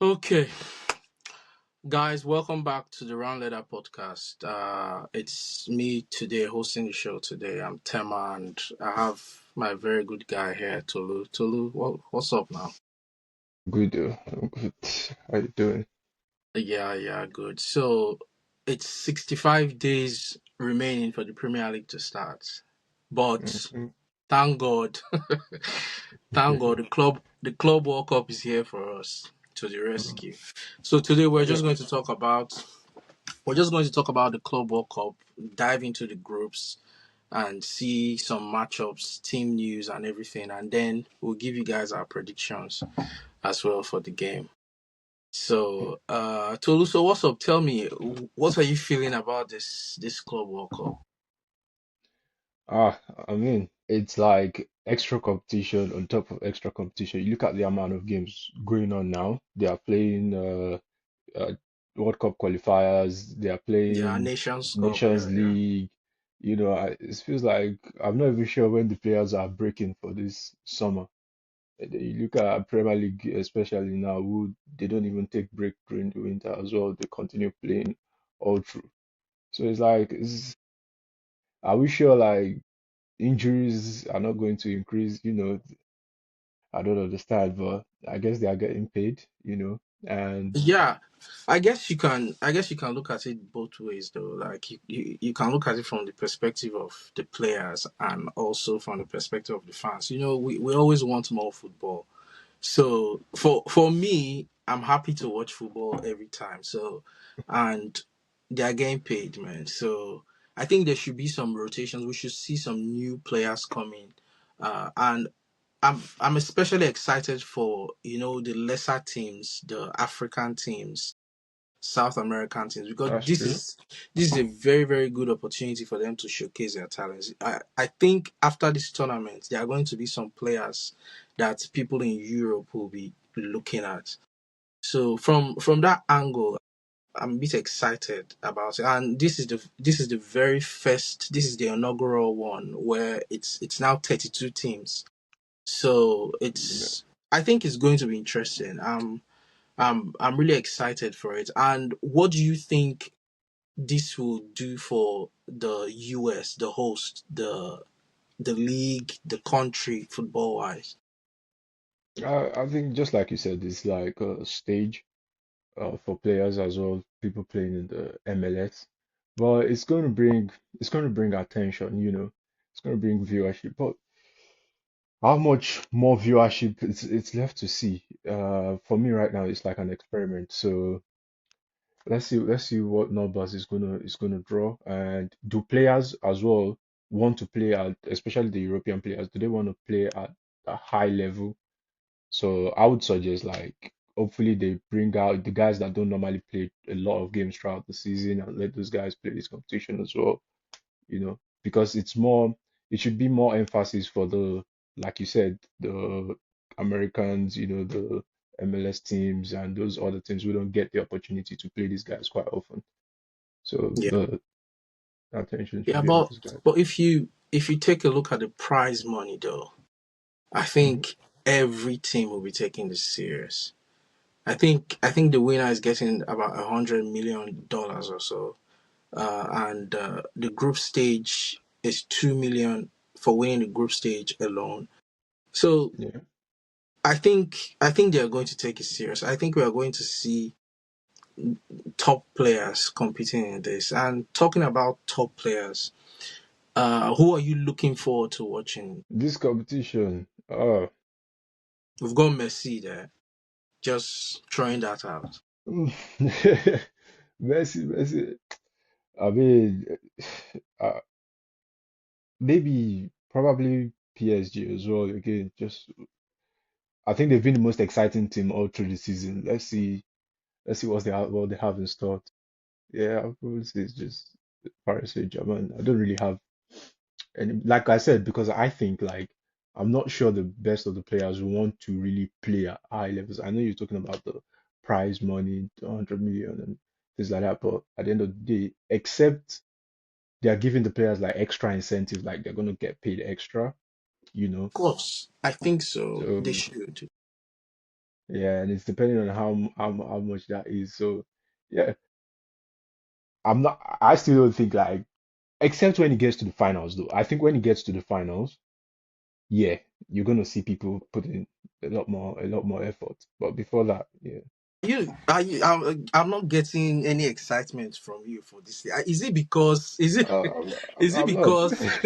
Okay, guys, welcome back to the Round Letter podcast. It's me today hosting the show today. I'm Tema, and I have my very good guy here, Tolu. Tolu, what's up now? Good, I'm good. How you doing? Yeah, good. So it's 65 days remaining for the Premier League to start, but Mhm. thank God, thank God, the club World Cup is here for us to the rescue. So today Yeah, we're just going to talk about the Club World Cup, dive into the groups, and see some matchups, team news, and everything. And then we'll give you guys our predictions as well for the game. So, Tolu, so what's up? Tell me, what are you feeling about this Club World Cup? ah, I mean, it's like extra competition on top of extra competition. You look at the amount of games going on now. They are playing uh World Cup qualifiers. They are Yeah, playing Nations Cup. Nations Yeah. League. It feels like I'm not even sure when the players are breaking for this summer. You look at Premier League, especially now, who they don't even take break during the winter as well. They continue playing all through. So it's like, are we sure like injuries are not going to increase? I don't understand, but I guess they are getting paid. And Yeah, I guess you can look at it both ways though. Like you can look at it from the perspective of the players and also from the perspective of the fans. We always want more football. So for me, I'm happy to watch football every time. And they are getting paid, man. So I think there should be some rotations. We should see some new players coming. And I'm especially excited for the lesser teams, the African teams, South American teams, because that's true. this is a very very good opportunity for them to showcase their talents. I think after this tournament, there are going to be some players that people in Europe will be looking at. So from that angle, I'm a bit excited about it. And this is the very first. This is the inaugural one where it's now 32 teams. So Yeah. I think it's going to be interesting. I'm really excited for it. And what do you think this will do for the US, the host, the league, the country, football wise? I think just like you said, it's like a stage for players as well, people playing in the MLS. But it's going to bring attention. It's going to bring viewership. But how much more viewership it's left to see. For me right now, it's like an experiment. So let's see what numbers is gonna draw, and do players as well want to play at, especially the European players, do they want to play at a high level? So I would suggest like hopefully they bring out the guys that don't normally play a lot of games throughout the season and let those guys play this competition as well, because it should be more emphasis for like you said, the Americans, the MLS teams and those other teams who don't get the opportunity to play these guys quite often. So Yeah. the attention should Yeah, be on but these guys. but if you take a look at the prize money though, I Hmm. think every team will be taking this serious. I think the winner is getting about $100 million or so, and the group stage is 2 million for winning the group stage alone. So Yeah. I think they are going to take it serious. I think we are going to see top players competing in this. And talking about top players, who are you looking forward to watching? This competition, We've got Messi there. Just throwing that out. Messi. I mean, uh, maybe probably PSG as well. Again, just I think they've been the most exciting team all through the season. Let's see what they have in store. Yeah, I would say it's just Paris Saint-Germain. I don't really have any, like I said, because I think like I'm not sure the best of the players want to really play at high levels. I know you're talking about the prize money, 200 million and things like that, but at the end of the day, except they are giving the players like extra incentives, like they're going to get paid extra, you know. Of course, I think so. They So should. Yeah, and it's depending on how much that is. So yeah, I'm not. I still don't think like except when it gets to the finals though. I think when it gets to the finals, yeah, you're gonna see people put in a lot more effort. But before that, yeah. I'm not getting any excitement from you for this. Is it because? Is it? Is it I'm not. because?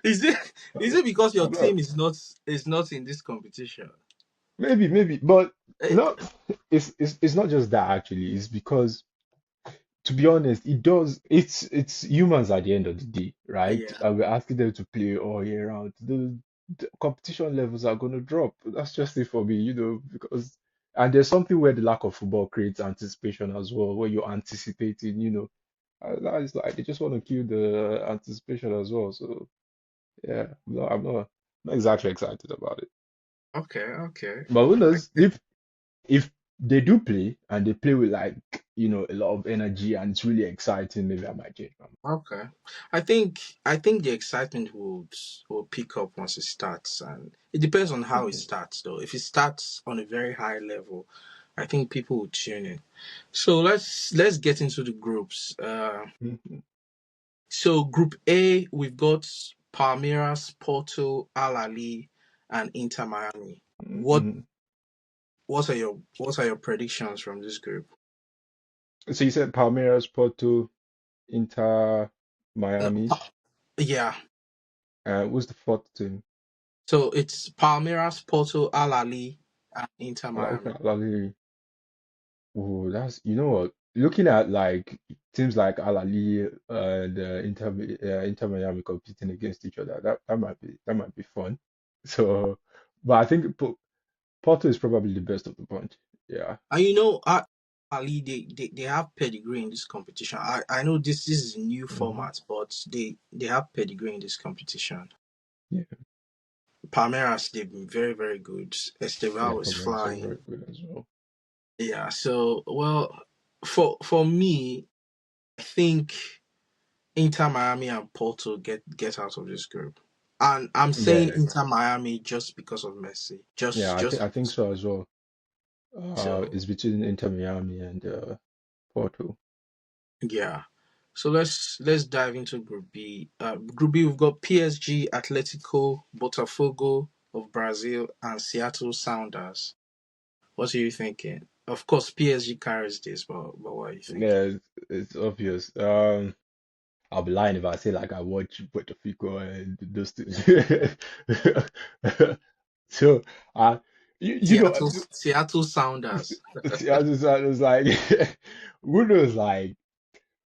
Is it? Is it because your I'm not. team is not in this competition? Maybe, but Eh, not. It's not just that actually. It's because to be honest, it does. It's humans at the end of the day, right? yeah. And we're asking them to play all year round. The competition levels are going to drop. That's just it for me, because and there's something where the lack of football creates anticipation as well, where you're anticipating, that is like they just want to kill the anticipation as well. So yeah, no, I'm not exactly excited about it. Okay. Okay. But who I knows if they do play and they play with like a lot of energy and it's really exciting, maybe I might change my Okay. I think the excitement will pick up once it starts, and it depends on how it mind. starts though. If it starts on a very high level, I think people will tune in. So let's get into the groups. Mhm, So group A, we've got Palmeiras, Porto, Al Ahly, and Inter Miami. mhm, What mhm. what are your predictions from this group? So you said Palmeiras, Porto, Inter, No, Miami. yeah. What's the fourth team? So it's Palmeiras, Porto, Al Ahly, and Inter Okay, Miami. Al. Oh, that's you know what? Looking at like teams like Al Ahly and Inter Miami competing against each other, that might be fun. So, but I think Porto is probably the best of the bunch. Yeah, And Ali, they have pedigree in this competition. I know this is a new hmm format, but they have pedigree in this competition. yeah, Palmeiras, they've been very, very good. yeah. Estevao is Palmeiras are flying. very good as well. Yeah, so well, for me, I think Inter Miami and Porto get out of this group. And I'm saying Yeah, Inter Miami just because of Messi. yeah. I think so as well. So It's between Inter Miami and Porto. yeah. So let's dive into Group B. Group B, we've got PSG, Atletico, Botafogo of Brazil, and Seattle Sounders. What are you thinking? Of course, PSG carries this, but what are you thinking? Yeah, it's obvious. I'll be lying if I say like I watch Puerto Rico and those things. So, you know, Seattle Sounders. I was like, who knows, like,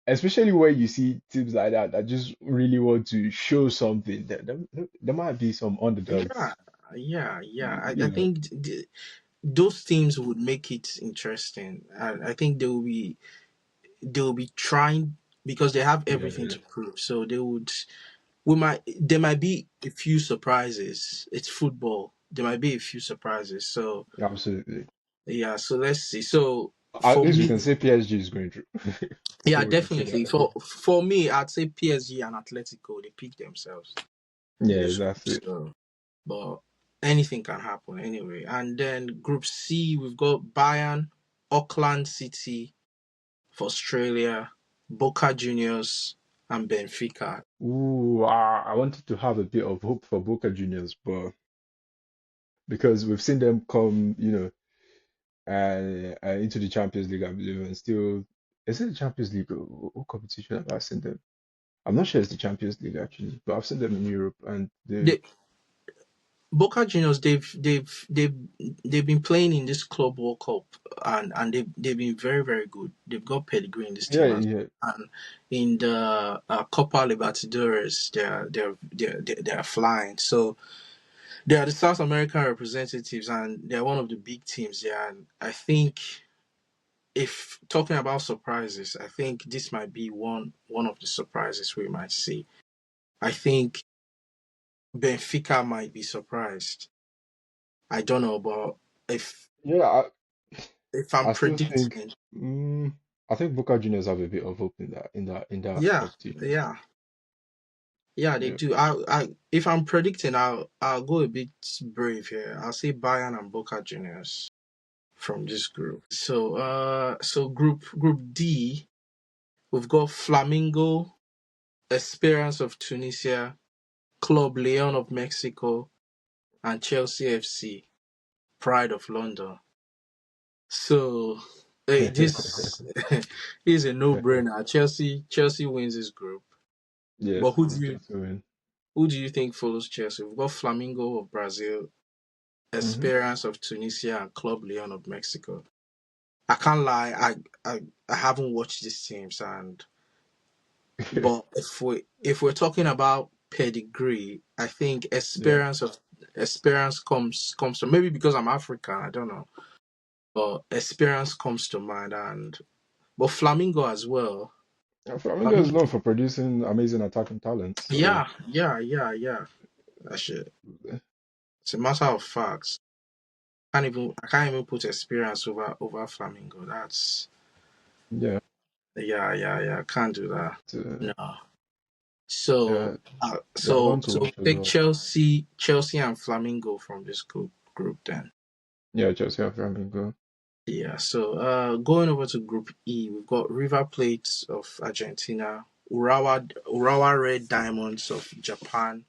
especially when you see teams like that that just really want to show something. There might be some Yeah, underdogs, yeah. I you know. think those teams would make it interesting, and I think they will be trying because they have everything Yeah, to prove. So there might be a few surprises. It's football. There might be a few surprises. So absolutely. yeah, so let's see. So At for least we me, can say PSG is going through. yeah, So we can say definitely. that. For me, I'd say PSG and Atletico, they pick themselves in Yeah, this group. that's it. So, but anything can happen anyway. And then Group C, we've got Bayern, Auckland City for Australia, Boca Juniors, and Benfica. Ooh, I wanted to have a bit of hope for Boca Juniors, but because we've seen them come, into the Champions League, I believe, and still, is it the Champions League? What competition have I seen them? I'm not sure it's the Champions League actually, but I've seen them in Europe, and they, They, Boca Juniors, they've been playing in this Club World Cup, and they've been very, very good. They've got pedigree in this yeah, team as yeah, well. And in the Copa Libertadores, they are flying. So they are the South American representatives, and they're one of the big teams there. And I think if talking about surprises, I think this might be one of the surprises we might see. I think Benfica might be surprised. I don't know, but if yeah. if I'm I still think, predicting, I think Boca Juniors have a bit of hope in that yeah, competition. yeah. Yeah, they Yeah. do. If I'm predicting, I'll go a bit brave here. I'll say Bayern and Boca Juniors from this group. So group D, we've got Flamingo, Esperance of Tunisia, Club Leon of Mexico, and Chelsea FC, Pride of London. So, hey, this is a no-brainer. Chelsea wins this group. But Yes, just win. who do you think follows Chelsea? We've got Flamingo of Brazil, Hmm. Esperance of Tunisia, and Club Leon of Mexico. I can't lie, I haven't watched these teams, and but if we're talking about pedigree, I think Yeah. Esperance comes to, maybe because I'm African, I don't know, but Esperance comes to mind, and but Flamingo as well. Flamengo is Flamingo, known for producing amazing attacking talents, so yeah. That shit. It's a matter of facts. I can't even put Experience over Flamingo. That's yeah. yeah. Can't do that. uh, No. So yeah, they're fun to so watch as take well. Chelsea and Flamingo from this group then. Yeah, Chelsea and Flamengo. Yeah. So going over to Group E, we've got River Plate of Argentina, Urawa Red Diamonds of Japan,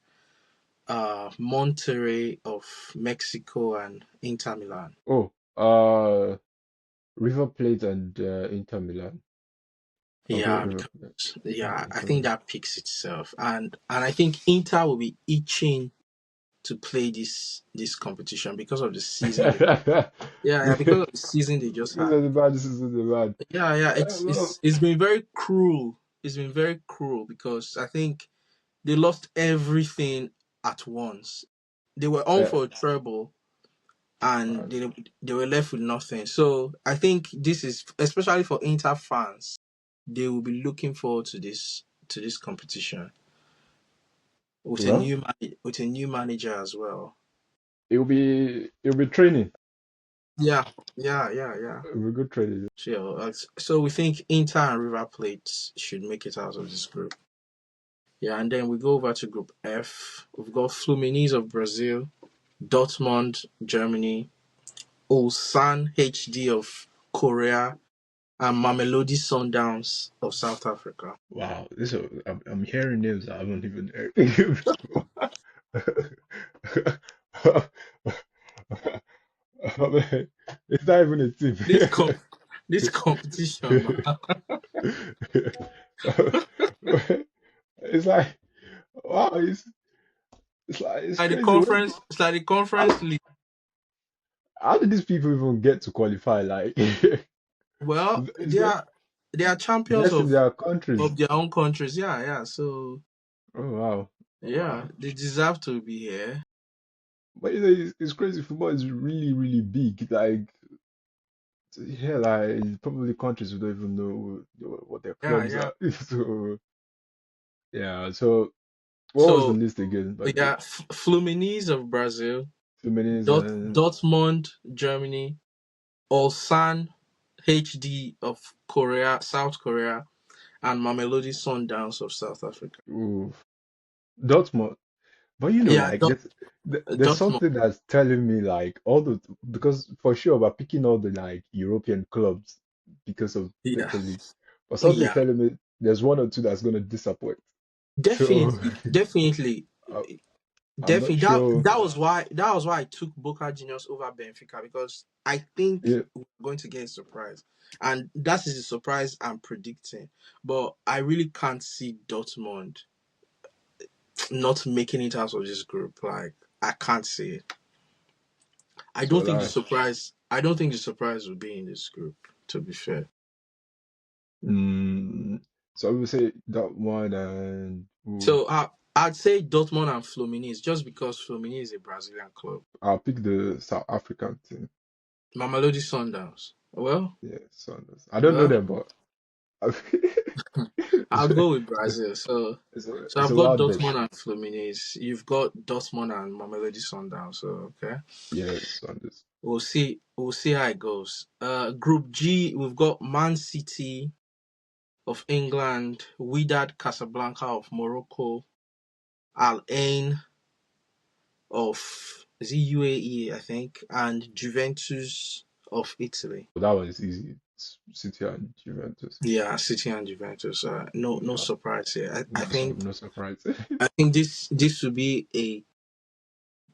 Monterrey of Mexico, and Inter Milan. Oh, River Plate and Inter Milan. I'll go Yeah, River because Plate. yeah, I Inter think Milan. that picks itself, and I think Inter will be itching to play this competition because of the season they yeah, because of the season they just Because had. of the bad, this is the bad. Yeah, it's Well, it's it's been very cruel. It's been very cruel because I think they lost everything at once. They were on yeah, for a treble and man. they were left with nothing. So I think this is especially for Inter fans, they will be looking forward to this competition with Well, with a new manager as well. it'll be training. Yeah, yeah. It'll be good training. So we think Inter and River Plate should make it out of this group. Yeah, and then we go over to Group F. We've got Fluminense of Brazil, Dortmund, Germany, Ulsan HD of Korea, and Mamelodi Sundowns of South Africa. Wow, I'm hearing names I haven't even heard before. It's not even a team. This com- this competition, man. It's like wow, it's Like the crazy. conference, it's like the How, conference league. how did these people even get to qualify? Like, Well, it's best, they are champions best in their countries. of their own countries. Yeah. So Oh wow, oh, yeah, wow. they deserve to be here. But it's crazy. Football is really, really big. Like, yeah, like probably countries who don't even know what their clubs Yeah. are. So yeah. So what was the So list again? By the way, yeah, Fluminense of Brazil, Feminines and Dortmund, Germany, Ulsan HD of Korea, South Korea, and Mamelodi Sundowns of South Africa. ooh, Dortmund. But Yeah, like there's Dortmund. something that's telling me like all the because for sure we're picking all the like European clubs because of Yeah, Italy, but something's yeah, telling me there's one or two that's gonna disappoint. So definitely. I- I'm not Definitely, sure. that was why I took Boca Juniors over Benfica because I think Yeah, we're going to get a surprise, and that is the surprise I'm predicting. But I really can't see Dortmund not making it out of this group. Like I can't see it. I so don't think the like surprise. I don't think the surprise will be in this group. To be fair, mm, so I would say that one and ooh, so I'd say Dortmund and Fluminense just because Fluminense is a Brazilian club. I'll pick the South African team. Mamelodi Sundowns. Yeah, Sanders. I don't know Well, them, but I'll it's, go with Brazil. So it's I've a got wild bet. Dortmund and Fluminense. You've got Dortmund and Mamelodi Sundowns. So okay, Yeah, Sanders. we'll see. We'll see how it goes. Group G, we've got Man City of England, Wydad Casablanca of Morocco, Al Ain of is it UAE, I think, and Juventus of Italy. But that one is easy. It's City and Juventus. Yeah, City and Juventus. No Yeah, surprise here. I no, think no surprise. I think this would be a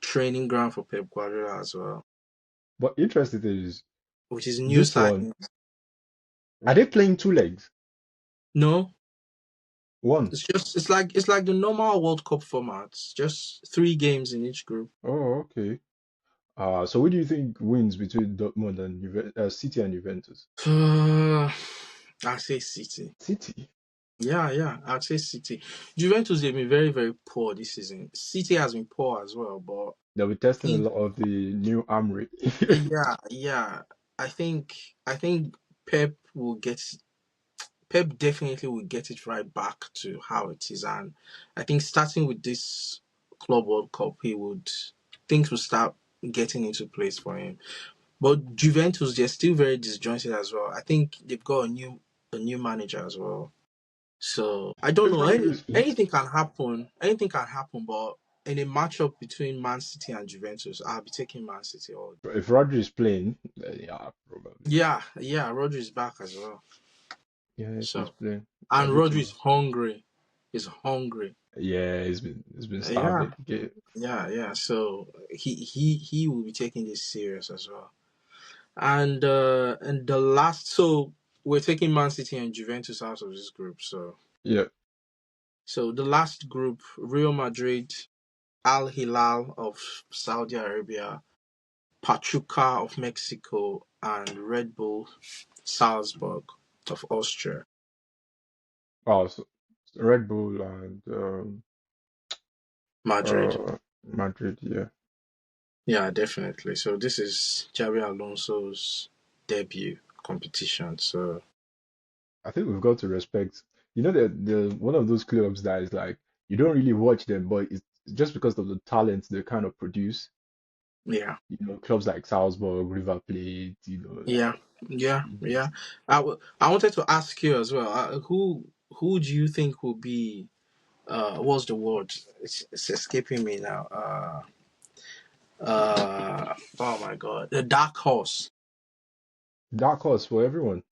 training ground for Pep Guardiola as well, But interesting thing is which is new this one. signing. Are they playing two legs? No, One. it's like the normal World Cup formats, just 3 games in each group. Oh, okay. So what do you think wins between Dortmund and City and Juventus? I say City. City. Yeah, I'd say City. Juventus they've been very very poor this season. City has been poor as well, but I They'll be testing a think lot of the new armory. yeah. I think Pep will get Pep definitely will get it right back to how it is, and I think starting with this Club World Cup, things will start getting into place for him. But Juventus, they're still very disjointed as well. I think they've got a new manager as well. So I don't If know. Rodri is Anything can happen. Anything can happen. But in a matchup between Man City and Juventus, I'll be taking Man City all. if Rodri is playing, then yeah, probably. Yeah. Rodri is back as well. Yeah, if he's So playing, I and need Rodri to. is hungry. He's hungry. Yeah, he's been Yeah, starving. Okay. yeah. So he will be taking this serious as well. And the last, so we're taking Man City and Juventus out of this group. Yeah. So the last group, Real Madrid, Al Hilal of Saudi Arabia, Pachuca of Mexico, and Red Bull Salzburg of Austria. Oh, so Red Bull and Madrid. Madrid. Yeah. Yeah, definitely. So this is Xabi Alonso's debut competition. So I think we've got to respect. The one of those clubs that is like you don't really watch them, but it's just because of the talent they kind of produce. yeah, Clubs like Salzburg, River Plate. yeah, yeah, Like yeah. I wanted to ask you as well. Who do you think will be? What's the word? It's escaping me now. Oh my God, the dark horse. dark horse for everyone.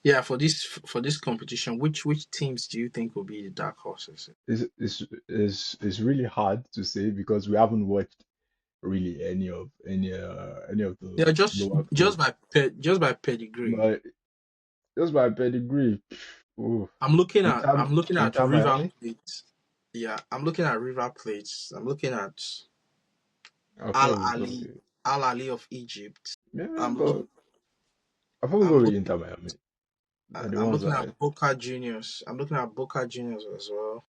Yeah, for this competition, which teams do you think will be the dark horses? Is really hard to say because we haven't watched really any of the Yeah, just lower just clubs. by just by pedigree. But just by pedigree, ooh, I'm looking at Inter River Miami. Plate. Yeah, I'm looking at River Plate. I'm looking at I Al thought it was gonna Ali, be Al Ali of Egypt. yeah, I'm look but I thought we'll I'm go with looking Inter Miami. They're the I'm ones looking that at Boca Juniors. I'm looking at Boca Juniors as well.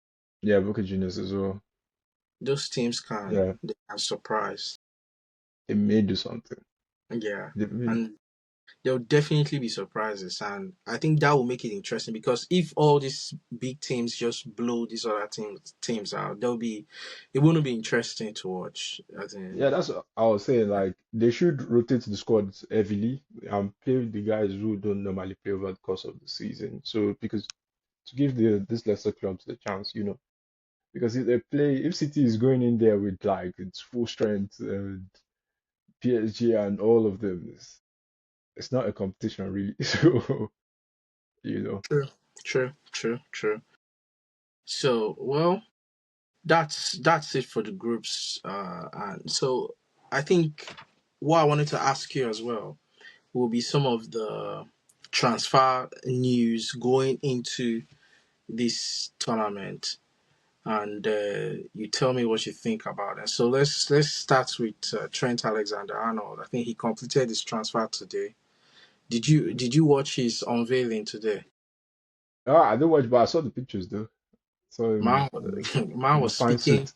yeah, Boca Juniors as well. Those teams can Yeah, they can surprise. they may do something. Yeah. They may. And there'll definitely be surprises, and I think that will make it interesting because if all these big teams just blow these other teams out, it wouldn't be interesting to watch. As Yeah, in, that's what I was saying. Like they should rotate the squads heavily and play with the guys who don't normally play over the course of the season. So because to give these lesser clubs the chance. Because if City is going in there with like its full strength and PSG and all of them, it's not a competition really. So you know, true, true. So well, that's it for the groups, and so I think what I wanted to ask you as well will be some of the transfer news going into this tournament, and you tell me what you think about it. So let's start with Trent Alexander-Arnold. I think he completed his transfer today. Did you watch his unveiling today? I don't watch, but I saw the pictures though. Saw him Man, man in a was fine speaking. suit.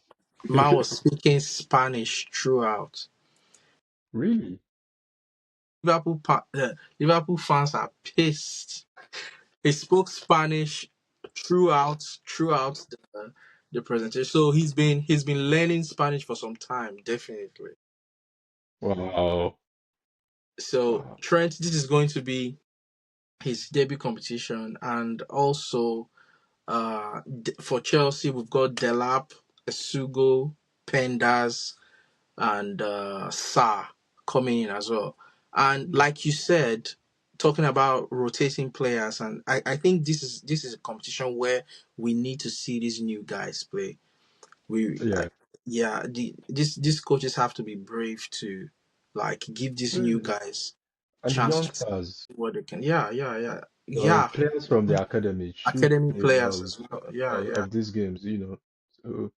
Man was speaking Spanish throughout. Really? Liverpool fans are pissed. He spoke Spanish throughout the presentation. So he's been learning Spanish for some time, definitely. Wow. So Wow. Trent, this is going to be his debut competition, and also for Chelsea we've got Delap. Sugo, Pendas, and Sa coming in as well. And like you said, talking about rotating players, and I think this is a competition where we need to see these new guys play. Yeah. Yeah, these coaches have to be brave to like give these new Mm. guys And the chance to see youngsters, what they can. Yeah, yeah, yeah, the yeah. players from the academy should Academy play players more as well. Yeah, yeah, of these games, you know. So,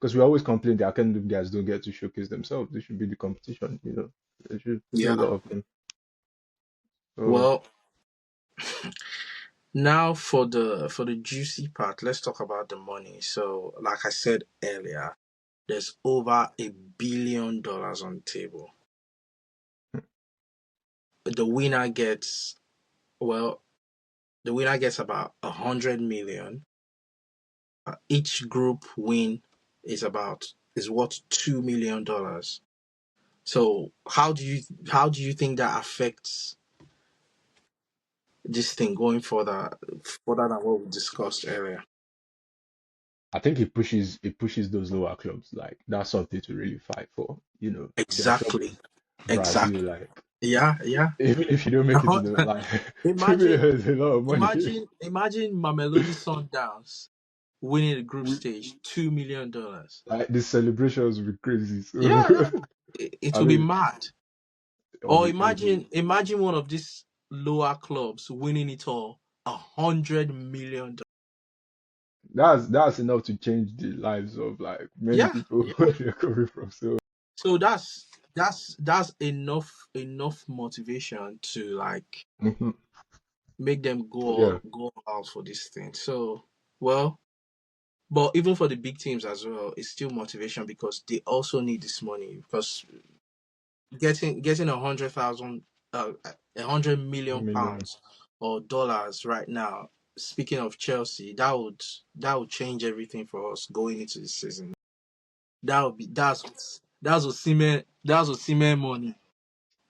because we always complain the academy guys don't get to showcase themselves. They should be the competition, you know. There should be a yeah. lot of them. So Well, now for the juicy part, let's talk about the money. So, like I said earlier, there's over $1 billion on the table. The winner gets well, the winner gets about 100 million. Each group win is worth $2 million. So how do you think that affects this thing going further than what we discussed earlier? I think it pushes those lower clubs. Like that's something to really fight for. You know, if you're a club Exactly. in Brazil, Exactly. like Yeah, yeah. even if you don't make it to the like Imagine, 2 million is a lot of money. imagine Mamelodi Sundowns winning the group We, stage, $2 million. like the celebrations will be crazy. So Yeah, yeah. It I will be mean mad. Or imagine one of these lower clubs winning it all, $100 million. that's enough to change the lives of like many Yeah, people yeah. where they're coming from. So So that's enough motivation to like mhm, make them yeah, go out for this thing. So well, but even for the big teams as well, it's still motivation because they also need this money because getting 100 million. pounds or dollars right now. Speaking of Chelsea, that would change everything for us going into the season. That's what cement money,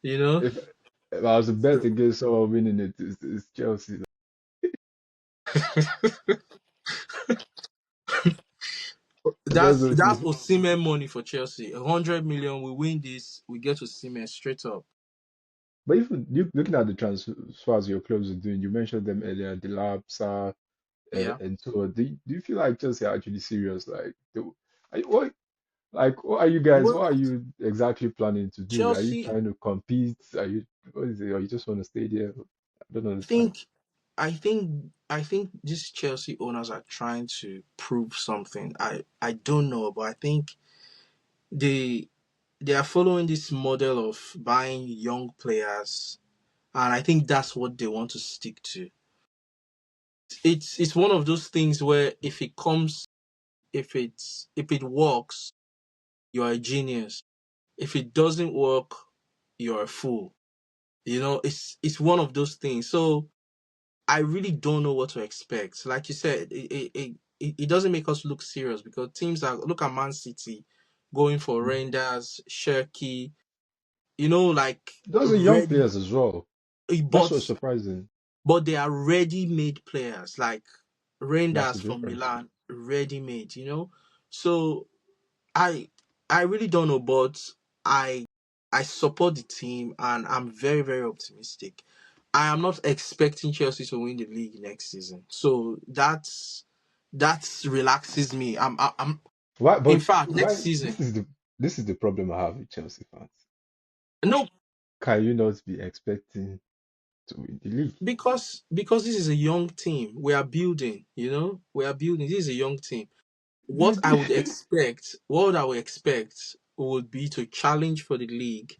you know. If I was to bet So against someone winning it, it's Chelsea. That's that's what that's it. what cement money for Chelsea. 100 million, we win this, we get to cement straight up. But even you looking at the transfers your clubs are doing, you mentioned them earlier, the Lapsa Yeah. and so on. Do you feel like Chelsea are actually serious? Like, what are you guys? Well, What are you exactly planning to do? Are you Chelsea, trying to compete? Are you what is it? Or you just want to stay there? I don't I understand. think I think these Chelsea owners are trying to prove something. I don't know, but I think they they are following this model of buying young players, and I think that's what they want to stick to. It's one of those things where if it works, you're a genius. If it doesn't work, you're a fool. It's one of those things. So I really don't know what to expect. Like you said, it doesn't make us look serious because teams are look at Man City going for Mhm. Reinders, Shirky, like Those are young ready, players as well. That's but what's surprising. they are ready-made players, like That's the Reinders from difference. Milan, ready-made. So I I really don't know, but I I support the team and I'm very, very optimistic. I am not expecting Chelsea to win the league next season. So that relaxes me. I'm Why? in But fact next why? season. This is the problem I have with Chelsea fans. No, Can you not be expecting to win the league? because this is a young team. We are building, We are building. This is a young team. What I would expect would be to challenge for the league,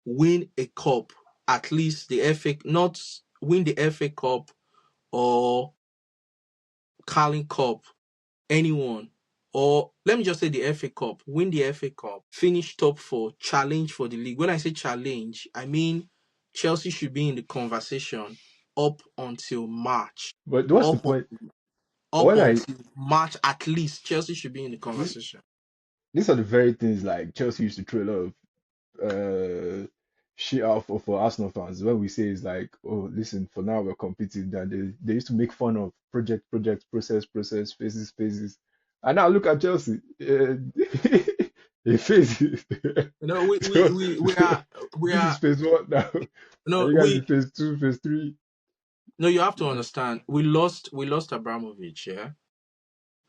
win a cup, at least the FA, not win the FA Cup or Carling Cup, anyone. Or let me just say the FA Cup, win the FA Cup, finish top four, challenge for the league. When I say challenge, I mean Chelsea should be in the conversation up until March. But what's the Up, point? up When I until March, at least Chelsea should be in the th- conversation. these are the very things like Chelsea used to throw a lot of shit out for Arsenal fans when we say it's like, oh, listen, for now we're competing. That they used to make fun of project, process, phases. And now look at Chelsea. He faces. You know, we we So we we are we this is are phase one now, and no you guys in we phase two, phase three. no. You have to Like, understand. We lost Abramovich. Yeah,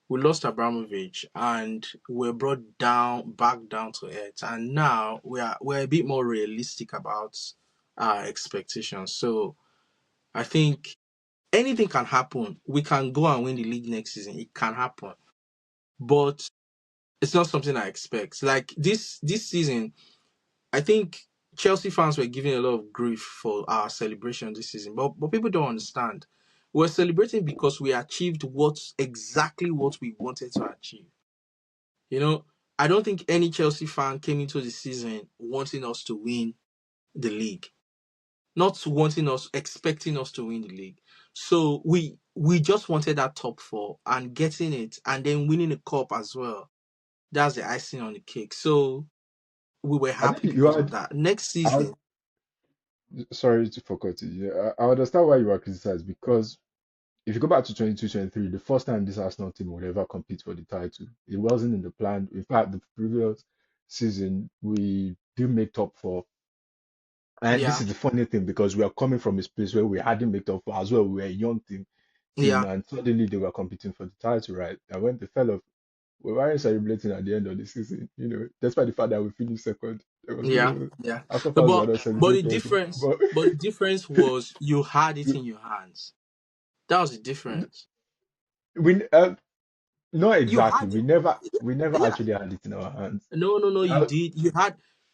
we lost Abramovich, and we're brought down back down to earth. And now we're a bit more realistic about our expectations. So I think anything can happen. We can go and win the league next season. It can happen, but it's not something I expect. Like this season, I think Chelsea fans were giving a lot of grief for our celebration this season, but people don't understand. We're celebrating because we achieved exactly what we wanted to achieve. You know, I don't think any Chelsea fan came into the season wanting us to win the league, not wanting us, expecting us to win the league. So we just wanted that top four and getting it, and then winning the cup as well. That's the icing on the cake. So we were I think happy you because of had. that. Next I, season, sorry to for cutting you. I understand why you were criticized because if you go back to 22-23, the first time this Arsenal team would ever compete for the title, it wasn't in the plan. In fact, the previous season we didn't make top four. And this yeah, is the funny thing because we are coming from a space where we hadn't made top four as well. We were a young team, yeah, and suddenly they were competing for the title, right? And when they fell off, we weren't celebrating at the end of the season, despite the fact that we finished second. There was yeah, no yeah. Arsenal No, fans were not celebrating. but the difference was you had it in your hands. That was the difference. We not You exactly. had it. We never Yeah. actually had it in our hands. No, no, no. You Uh, did.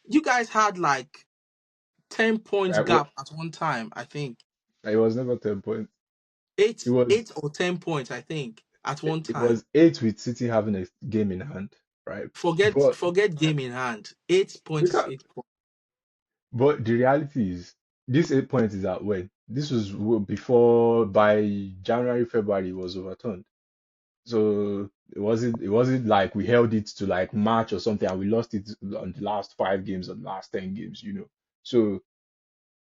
You guys had like 10 points well, gap at one time. I think it was never 10 points. eight, It was 8 or 10 points. I think at one it time. was eight with City having a game in hand, right? Forget But forget game in hand. 8 points look is at 8 points. but the reality is this 8 points is at when this was before by January February it was overturned. So it wasn't like we held it to like March or something and we lost it on the last 5 games or the last 10 games. So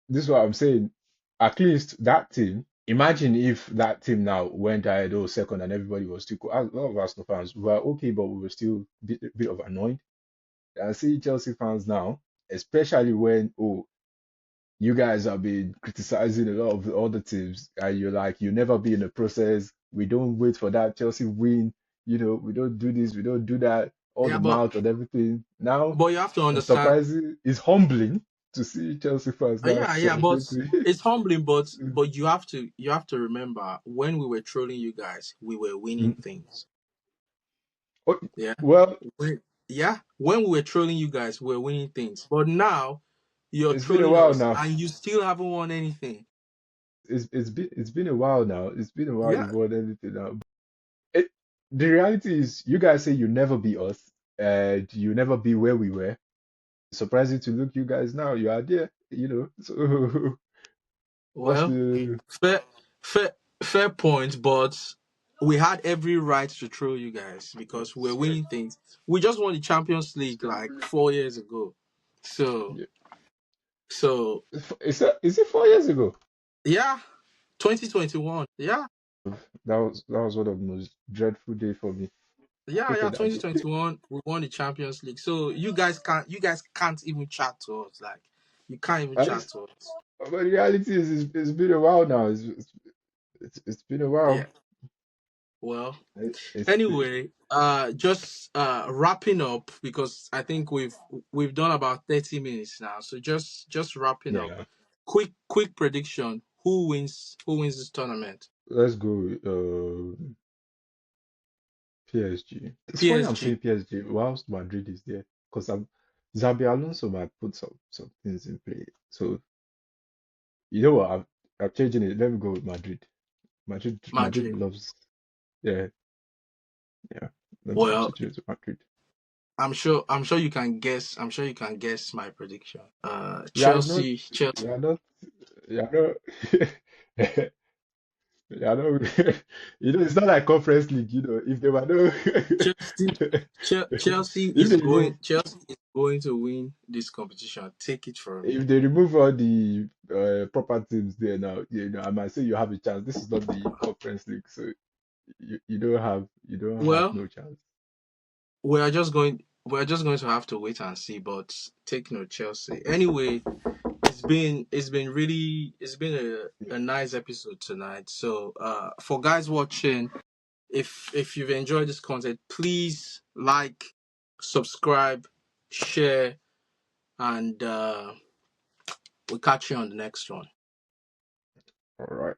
this is what I'm saying. At least that team. Imagine if that team now went ahead or second and everybody was still cool. A lot of Arsenal fans were okay, but we were still bit of annoyed. I see Chelsea fans now, especially when you guys have been criticizing a lot of the other teams, and you're like, you never be in the process. We don't wait for that Chelsea win. We don't do this, we don't do that. All Yeah, the but mouth and everything. Now, but you have to understand. surprising, it's humbling to see Chelsea fans now Yeah, yeah, but celebrating. it's humbling. But you have to remember when we were trolling you guys, we were winning Mm. things. Oh, Yeah, well, when we were trolling you guys, we were winning things. But now you're it's been a trolling while us, now. and you still haven't won anything. It's been a while now. It's been a while Yeah, you've won anything now. It, the reality is, you guys say you never be us, and you never be where we were. Surprising to look you guys now. You are there. So what's well, the fair, fair, fair point. But we had every right to troll you guys because we're winning things. We just won the Champions League like 4 years ago. So, yeah. so Is it 4 years ago? yeah, 2021. Yeah. That was one of the most dreadful day for me. Yeah, yeah, Hated that day. 2021, we won the Champions League. So you guys can't even chat to us. Like you can't even And chat it's, to us. but the reality is, it's been a while now. It's been a Yeah. while. Well, It's anyway, just wrapping up because I think we've done about 30 minutes now. So just wrapping up. yeah. Quick prediction. Who wins this tournament? Let's go PSG. It's funny I'm PSG. saying PSG whilst Madrid is there because Xabi Alonso might put some things in play. So you know what? I'm changing it. Let me go with Madrid. Madrid Madrid. loves. Yeah, yeah. I'm Well, changing it to Madrid. I'm sure you can guess. I'm sure you can guess my prediction. Yeah, not. Chelsea. Yeah, not. Yeah, no. Yeah, no. It's not like Conference League. If there were no, Chelsea, Chelsea if is they going. remove, Chelsea is going to win this competition. Take it from me. if they remove all the proper teams there now, I might say you have a chance. This is not the Conference League, so you don't have Well, no chance. we're just going to have to wait and see. But take note, Chelsea. Anyway, it's been a nice episode tonight. So for guys watching, if you've enjoyed this content, please like, subscribe, share, and we'll catch you on the next one. All right.